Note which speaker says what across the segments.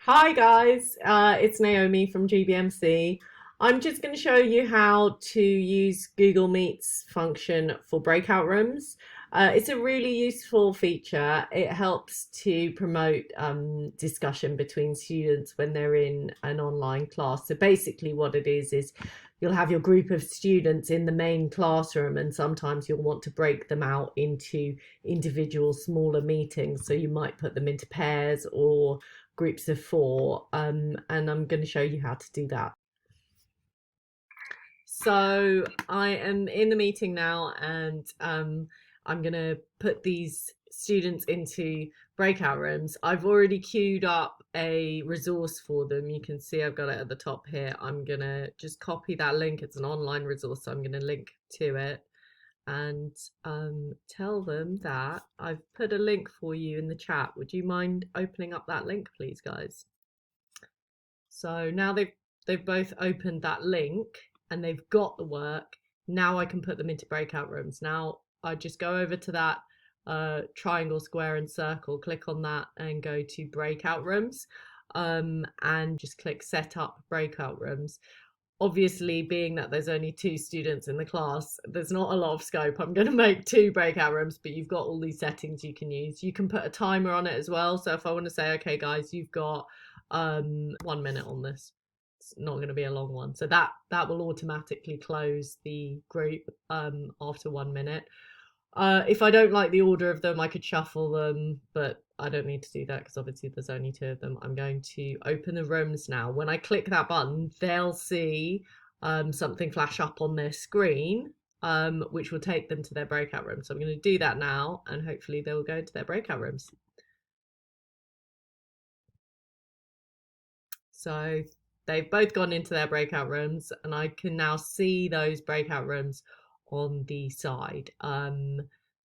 Speaker 1: Hi guys, it's Naomi from GBMC. I'm just going to show you how to use Google Meet's function for breakout rooms. It's a really useful feature. It helps to promote discussion between students when they're in an online class. So basically what it is you'll have your group of students in the main classroom, and sometimes you'll want to break them out into individual smaller meetings. So you might put them into pairs or groups of four, and I'm going to show you how to do that. So I am in the meeting now, and I'm going to put these students into breakout rooms. I've already queued up a resource for them. You can see I've got it at the top here. I'm going to just copy that link. It's an online resource, so I'm going to link to it and tell them that I've put a link for you in the chat. Would you mind opening up that link, please, guys? So now they've both opened that link and they've got the work. Now I can put them into breakout rooms. Now I just go over to that triangle, square, and circle, click on that, and go to breakout rooms, and just click set up breakout rooms. Obviously, being that there's only two students in the class, there's not a lot of scope. I'm going to make two breakout rooms, but you've got all these settings you can use. You can put a timer on it as well. So if I want to say, okay, guys, you've got 1 minute on this, it's not going to be a long one. So that will automatically close the group after 1 minute. If I don't like the order of them, I could shuffle them, but I don't need to do that because obviously there's only two of them. I'm going to open the rooms now. When I click that button, they'll see something flash up on their screen, which will take them to their breakout room. So I'm going to do that now, and hopefully they will go to their breakout rooms. So they've both gone into their breakout rooms, and I can now see those breakout rooms on the side.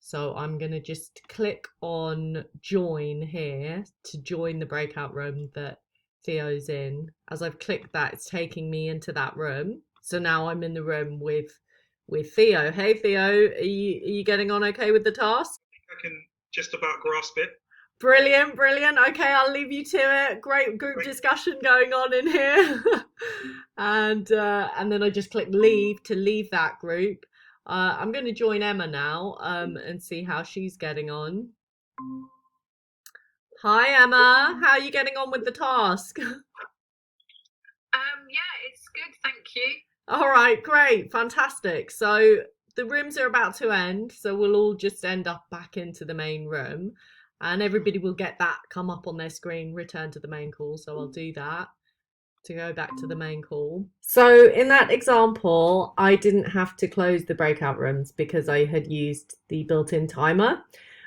Speaker 1: So I'm going to just click on join here to join the breakout room that Theo's in. As I've clicked that, it's taking me into that room. So now I'm in the room with Theo. Hey Theo, are you getting on okay with the task?
Speaker 2: I can just about grasp it.
Speaker 1: Brilliant, brilliant. Okay, I'll leave you to it. Great group
Speaker 2: Great.
Speaker 1: discussion going on in here. And then I just click leave to leave that group. I'm going to join Emma now and see how she's getting on. Hi Emma, how are you getting on with the task?
Speaker 3: Yeah, it's good, thank you.
Speaker 1: All right, great, fantastic. So the rooms are about to end, so we'll all just end up back into the main room, and everybody will get that come up on their screen, return to the main call. So I'll do that to go back to the main call. So in that example, I didn't have to close the breakout rooms because I had used the built-in timer.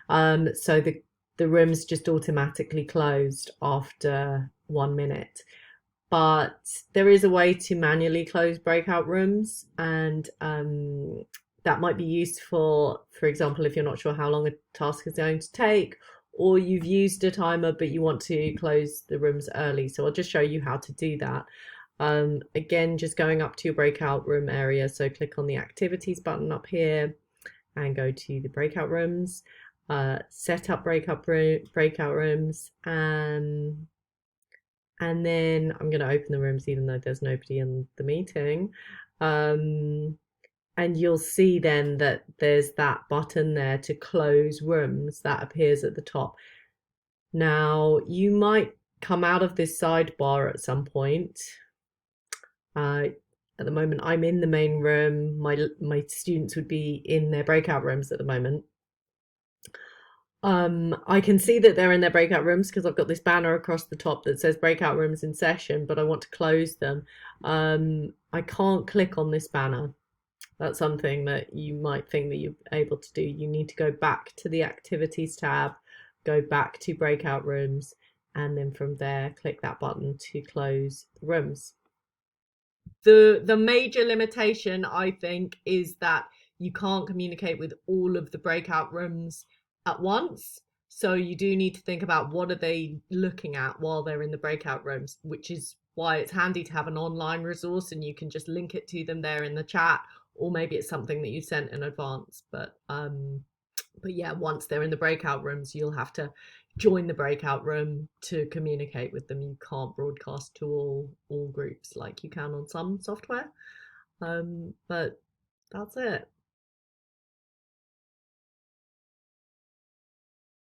Speaker 1: So the rooms just automatically closed after 1 minute. But there is a way to manually close breakout rooms, and that might be useful, for example, if you're not sure how long a task is going to take, or you've used a timer but you want to close the rooms early. So I'll just show you how to do that. Again, just going up to your breakout room area. So click on the activities button up here and go to the breakout rooms, set up breakout rooms, and then I'm going to open the rooms even though there's nobody in the meeting. And you'll see then that there's that button there to close rooms that appears at the top. Now, you might come out of this sidebar at some point. At the moment, I'm in the main room. My students would be in their breakout rooms at the moment. I can see that they're in their breakout rooms because I've got this banner across the top that says breakout rooms in session, but I want to close them. I can't click on this banner. That's something that you might think that you're able to do. You need to go back to the activities tab, go back to breakout rooms, and then from there, click that button to close the rooms. The major limitation, I think, is that you can't communicate with all of the breakout rooms at once. So you do need to think about what are they looking at while they're in the breakout rooms, which is why it's handy to have an online resource and you can just link it to them there in the chat, or maybe it's something that you sent in advance. But But yeah, once they're in the breakout rooms, you'll have to join the breakout room to communicate with them. You can't broadcast to all groups like you can on some software. But that's it.